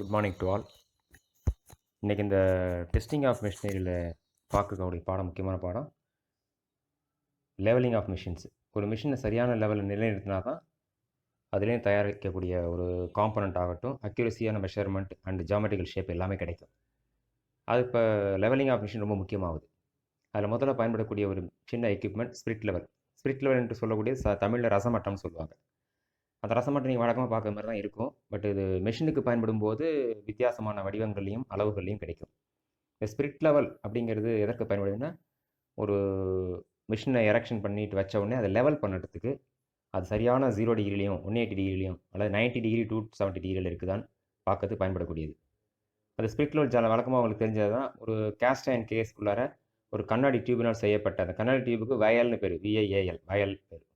Good morning to all. இன்றைக்கி இந்த testing of மிஷினரியில் பார்க்கக்கூடிய பாடம் முக்கியமான பாடம் லெவலிங் ஆஃப் மிஷின்ஸ். ஒரு மிஷினை சரியான லெவலில் நிலைநிறுத்தினா தான் அதுலேயும் தயாரிக்கக்கூடிய ஒரு காம்பனண்ட் ஆகட்டும், அக்யூரஸியான மெஷர்மெண்ட் அண்ட் ஜாமெட்ரிக்கல் ஷேப் எல்லாமே கிடைக்கும். அது இப்போ லெவலிங் ஆஃப் மிஷின் ரொம்ப முக்கியமாகுது. அதில் முதல்ல பயன்படக்கூடிய ஒரு சின்ன equipment spirit level. Spirit level என்று சொல்லக்கூடிய தமிழில் ரசமட்டம்னு சொல்லுவாங்க. அந்த ரசமட்டம் நீங்கள் வழக்கமாக பார்க்குற மாதிரி தான் இருக்கும். பட் இது மெஷினுக்கு பயன்படும் போது வித்தியாசமான வடிவங்கள்லையும் அளவுகள்லையும் கிடைக்கும். இந்த ஸ்பிரிட் லெவல் அப்படிங்கிறது எதற்கு பயன்படுதுன்னா, ஒரு மிஷினை எரெக்ஷன் பண்ணிட்டு வச்ச உடனே அதை லெவல் பண்ணுறதுக்கு அது சரியான 0 டிகிரிலையும் 180 டிகிரிலையும் அல்லது 90 டிகிரி டு 70 டிகிரியில் இருக்குதான்னு பார்க்கறதுக்கு பயன்படக்கூடியது. அது ஸ்பிரிட் லெவல் வழக்கமாக உங்களுக்கு தெரிஞ்சது தான். ஒரு கேஸ்ட் அயர்ன் கேஸ்க்குள்ளார ஒரு கண்ணாடி டியூபினால் செய்யப்பட்ட அந்த கண்ணாடி டியூபுக்கு வயல்னு பேர், விஐஏஎல் வயல் பேர்.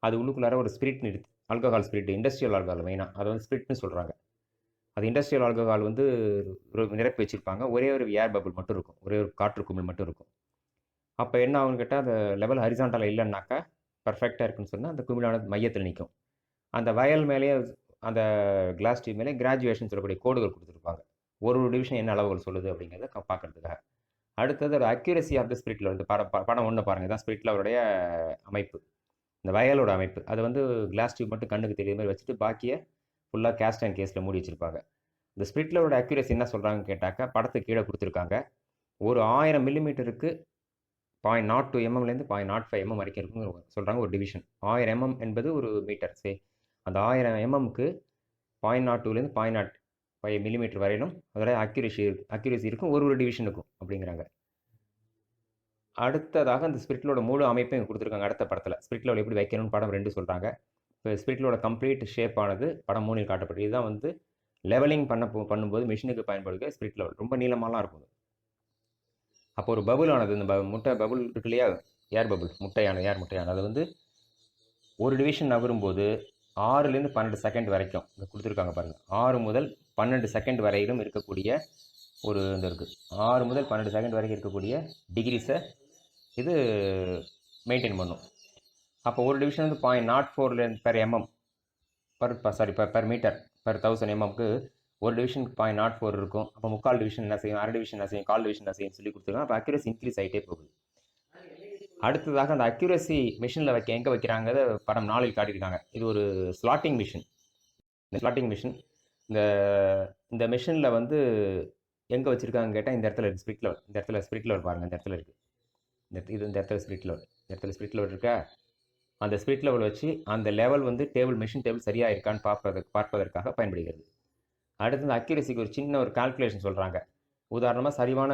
அது உள்ளுக்குள்ளார ஒரு ஸ்பிரிட் நிறுத்தி ஆல்கஹால் ஸ்பிரிட், இண்டஸ்ட்ரியல் ஆல்கஹால் மெயினாக அதை வந்து ஸ்பிரிட்னு சொல்கிறாங்க. அது இண்டஸ்ட்ரியல் ஆல்கஹால் வந்து நிரப்பி வச்சுருப்பாங்க. ஒரே ஒரு ஏர் பபிள் மட்டும் இருக்கும், ஒரே ஒரு காற்று குமிழ் மட்டும் இருக்கும். அப்போ என்ன ஆகுன்னு கேட்டால், அந்த லெவல் ஹரிசாண்டலாக இல்லைன்னாக்கா பர்ஃபெக்டாக இருக்குன்னு சொன்னால் அந்த குமிழானது மையத்தில் நிற்கும். அந்த வயல் மேலேயே அந்த கிளாஸ் டியூப் மேலே கிராஜுவேஷன் சொல்லக்கூடிய கோடுகள் கொடுத்துருப்பாங்க. ஒரு டிவிஷன் என்ன அளவுகள் சொல்லுது அப்படிங்கிறத பார்க்குறதுக்காக. அடுத்தது ஒரு accuracy of the spirit level. படம் ஒன்று பாருங்கள், தான் ஸ்பிரிட் லெவலுடைய அமைப்பு, இந்த வயலோட அமைப்பு. அதை வந்து கிளாஸ் டியூப் மட்டும் கண்ணுக்கு தெரியுற மாதிரி வச்சுட்டு பாக்கியை ஃபுல்லாக கேஸ்ட் அண்ட் கேஸில் மூடி வச்சுருப்பாங்க. இந்த ஸ்பிரிட் லெவலோட அக்யூரசி என்ன சொல்கிறாங்கன்னு கேட்டாக்கா, படத்துக்கு கீழே கொடுத்துருக்காங்க. ஒரு 1000 மில்லிமீட்டருக்கு 0.02 எம்எம்லேருந்து 0.05 எம்எம் வரைக்கும் இருக்குன்னு சொல்கிறாங்க ஒரு டிவிஷன். 1000 எம்எம் என்பது ஒரு மீட்டர். சரி, அந்த 1000 எம்எம்க்கு 0.02லேருந்து 0.05 மில்லிமீட்டர் வரையிலும் அதோட அக்யூரசி இருக்கும் ஒரு டிவிஷனுக்கும் அப்படிங்கிறாங்க. அடுத்ததாக அந்த ஸ்பிரிட் லெவலோட முழு அமைப்பையும் கொடுத்துருக்காங்க அடுத்த படத்தில். ஸ்பிரிட் லெவல் எப்படி வைக்கணும்னு படம் 2 சொல்கிறாங்க. இப்போ ஸ்பிரிட் லெவலோட கம்ப்ளீட் ஷேப் ஆனது படம் 3ல் காட்டப்பட்டு. இதுதான் வந்து லெவலிங் பண்ணும்போது மிஷினுக்கு பயன்படுகிற ஸ்பிரிட் லெவல். ரொம்ப நீளமாலாம் இருக்கும். அப்போ ஒரு பபுள் ஆனது, இந்த முட்டை பபுள் இருக்கு இல்லையா, ஏர் பபுள், ஏர் முட்டையானது, அது வந்து ஒரு டிவிஷன் நகரும்போது 6லேருந்து 12 செகண்ட் வரைக்கும் இங்கே கொடுத்துருக்காங்க பாருங்கள். 6 முதல் 12 செகண்ட் வரையிலும் இருக்கக்கூடிய ஒரு இது இருக்குது. 6 முதல் 12 செகண்ட் வரைக்கும் இருக்கக்கூடிய டிகிரிஸை இது மெயின்டைன் பண்ணும். அப்போ ஒரு டிவிஷன் வந்து 0.04 per mm per metre per 1000 எம்எம்க்கு ஒரு டிவிஷன் 0.04 இருக்கும். அப்போ முக்கால் டிவிஷன் என்ன செய்யும், அரை டிவிஷன் என்ன செய்யும், கால் டிவிஷன் என்ன செய்யும் சொல்லி கொடுத்துருக்காங்க. அப்போ அக்யூரசி இன்க்ரீஸ் ஆகிட்டே போகுது. அடுத்ததாக அந்த அக்யூரசி மிஷினில் எங்கே வைக்கிறாங்கிறத படம் 4ல் காட்டியிருக்காங்க. இது ஒரு ஸ்லாட்டிங் மிஷின். இந்த ஸ்லாட்டிங் மிஷின் இந்த மிஷினில் வந்து எங்கே வச்சுருக்காங்கன்னு கேட்டால், இந்த இடத்துல இருக்குது ஸ்பிரிட் லெவல். இந்த இடத்துல ஸ்பிரிட் லெவல் பாருங்கள், இந்த இடத்துல இருக்குது. இந்த இடத்துல ஸ்பிரிட் லெவல், இந்த இடத்துல ஸ்பிரிட் லெவல் இருக்கா. அந்த ஸ்பிரிட் லெவல் வச்சு அந்த லெவல் வந்து மிஷின் டேபிள் சரியாக இருக்கான்னு பார்ப்பதற்காக பயன்படுகிறது. அடுத்து இந்த அக்யூரசிக்கு ஒரு சின்ன ஒரு கால்குலேஷன் சொல்கிறாங்க. உதாரணமாக சரிவான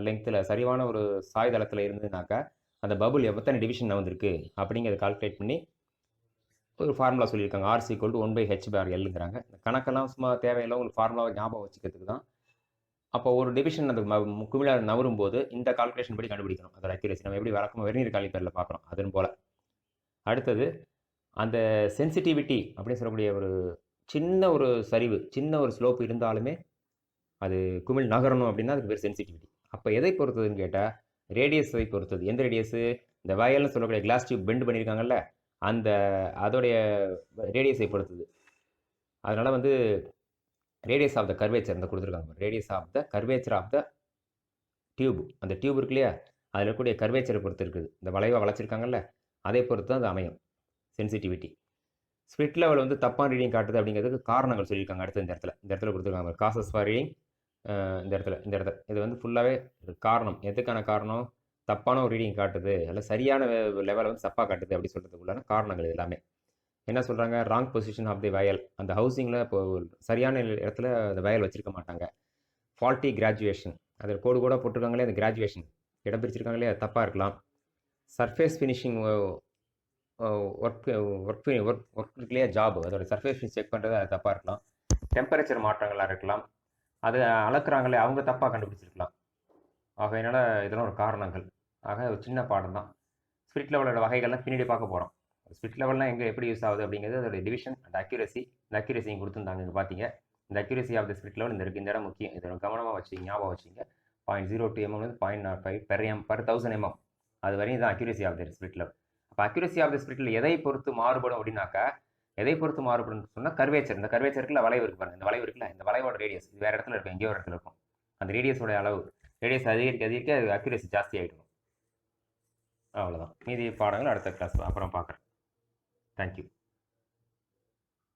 லெங்க்த்தில், சரிவான ஒரு சாய்தளத்தில் இருந்ததுனாக்கா அந்த பபுள் எத்தனை டிவிஷன் வந்திருக்கு அப்படிங்கிறத கால்குலேட் பண்ணி ஒரு ஃபார்முலா சொல்லியிருக்காங்க. R = 1/h/Lங்கிறாங்க. இந்த கணக்கெல்லாம் சும்மா தேவையில்லை, உங்களுக்கு ஃபார்முலாவை ஞாபகம் வச்சுக்கிறதுக்கு தான். அப்போ ஒரு டிவிஷன் அந்த குமிழாக நவரும் போது இந்த கால்குலேஷன் படி கண்டுபிடிக்கணும் அதோட அக்யூரசி. நம்ம எப்படி வழக்கமாக வெர்னியர் காலிப்பரில் பார்க்குறோம் அதன் போல். அடுத்தது அந்த சென்சிட்டிவிட்டி அப்படின்னு சொல்லக்கூடிய ஒரு சின்ன ஒரு சரிவு, சின்ன ஒரு ஸ்லோப் இருந்தாலுமே அது குமிழ் நகரணும் அப்படின்னா அதுக்கு பேர் சென்சிட்டிவிட்டி. அப்போ எதை பொறுத்ததுன்னு கேட்டால், ரேடியஸை பொறுத்தது. எந்த ரேடியஸு? இந்த வயல்னு சொல்லக்கூடிய கிளாஸ் டியூப் பெண்ட் பண்ணியிருக்காங்கல்ல, அதோடைய ரேடியஸை பொறுத்தது. அதனால் வந்து ரேடியஸ் ஆஃப் த கர்வேச்சர் இந்த கொடுத்துருக்காங்க. Radius of the curvature of the tube, அந்த டியூப் இருக்கு இல்லையா, அதில் இருக்கக்கூடிய கர்வேச்சரை பொறுத்து இருக்குது. இந்த வளைவாக வளைச்சிருக்காங்கல்ல, அதை பொறுத்து தான் அது அமையும் சென்சிட்டிவிட்டி. ஸ்பிரிட் லெவல் வந்து தப்பான ரீடிங் காட்டுது அப்படிங்கிறதுக்கு காரணங்கள் சொல்லியிருக்காங்க. அடுத்து இந்த இடத்துல கொடுத்துருக்காங்க காசஸ் ஃபார் ரீடிங். இந்த இடத்துல இது வந்து ஃபுல்லாகவே காரணம். எதுக்கான காரணம்? தப்பான ஒரு ரீடிங் காட்டுது, அல்ல சரியான லெவலை வந்து தப்பாக காட்டுது அப்படி சொல்கிறதுக்குள்ளான காரணங்கள் எல்லாமே. என்ன சொல்கிறாங்க? ராங் பொசிஷன் ஆஃப் தி வயல். அந்த ஹவுசிங்கில் இப்போ சரியான இடத்துல அந்த வயல் வச்சுருக்க மாட்டாங்க. ஃபால்ட்டி கிராஜுவேஷன், அதில் கோடு கூட போட்டிருக்காங்களே, அந்த கிராஜுவேஷன் இடம் பிரிச்சிருக்காங்களே, அது தப்பாக இருக்கலாம். சர்ஃபேஸ் ஃபினிஷிங் ஒர்க் இருக்கு இல்லையா, ஜாப், அதோட சர்ஃபேஸ் ஃபினிஷ் செக் பண்ணுறது அது தப்பாக இருக்கலாம். டெம்பரேச்சர் மாற்றங்களாக இருக்கலாம். அதை அளக்குறாங்களே, அவங்க தப்பாக கண்டுபிடிச்சிருக்கலாம். ஆகையினால இதெல்லாம் ஒரு காரணங்கள். ஆக ஒரு சின்ன பாடம் தான். ஸ்பிரிட் லெவலோட வகைகள்லாம் பின்னாடி பார்க்க போகிறோம். ஸ்பிரிட் லெவல்லாம் எங்கே எப்படி யூஸ் ஆகுது அப்படிங்கிறது அதோட டிவிஷன், அந்த அக்யூரசி. இந்த அக்யூரசியும் கொடுத்துருந்தாங்க, இங்கே பார்த்தீங்க. இந்த accuracy of the spirit level இந்த இடம் முக்கியம். இதோட கவனமாக வச்சுங்க, ஞாபகம் வச்சுங்க. 0.02 எம்எம்லேருந்து 0.05 per 1000 எம்எம் அது வரையும் தான் accuracy of the spirit level. அப்போ accuracy of the spirit level எதை பொறுத்து மாறுபடும் அப்படின்னாக்கா, எதை பொறுத்து மாறுபடும் சொன்னால் கர்வேச்சர். இந்த கர்வேச்சருக்குள்ள வளைவு இருக்கு பாருங்க. இந்த வளைவு இருக்குல்ல, இந்த வளைவோட ரேடியஸ் இது வேறு இடத்துல இருக்கும், எங்கேயோ ஒரு இடத்துல இருக்கும். அந்த ரேடியஸோட அளவு ரேடியஸ் அதிகரிக்க அதிகரிக்க அது அக்யூரேசி ஜாஸ்தி ஆகிடும். அவ்வளோதான். மீதி பாடங்கள் அடுத்த கிளாஸ் அப்புறம் பார்க்குறேன். தேங்க்யூ.